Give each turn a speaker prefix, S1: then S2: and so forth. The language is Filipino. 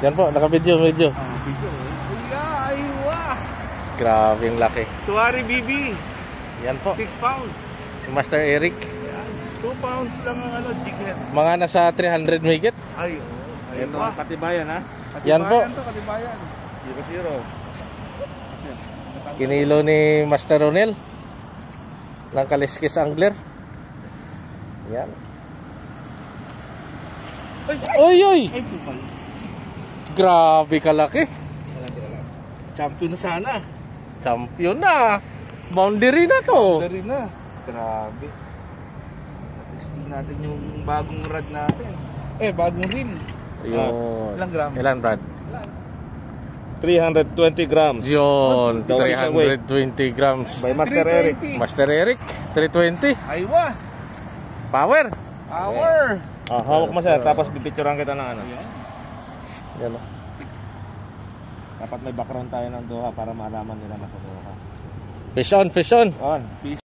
S1: Yan po, naka-video, video.
S2: Video. Aywa.
S1: Grabe yung laki.
S2: Suwari BB.
S1: Yan po.
S2: 6 pounds.
S1: Si Master Eric.
S2: Yan. 2 pounds lang ang jighead.
S1: Mga nasa 300 mahigit.
S2: Ay,
S3: Ito ang katibayan ha.
S1: Yan po.
S2: Katibayan.
S3: 0-0.
S1: Kinilo ni Master Ronel ng Kaliskis Angler. Yan. Oy, oy!
S2: Ay, pupal.
S1: Grabe kalaki.
S2: Champion na sana.
S1: Champion na. Boundary na to.
S2: Dari na. Grabe. Testing natin yung bagong rod natin. Bagong reel.
S1: Yun.
S2: Ilang gram?
S1: Ilan, Brad?
S3: 320 grams.
S1: Yun.
S3: Daw isang weight.
S1: 320 grams.
S3: By Master Eric.
S2: 320.
S1: Master Eric, 320.
S2: Aywa.
S1: Power.
S2: Power.
S3: Hawak mo sir, tapos pipicturean kita ng ano.
S1: Yan o.
S3: Dapat may background tayo ng Doha para malaman nila nasa Doha.
S1: Fish on, fish on.
S3: On.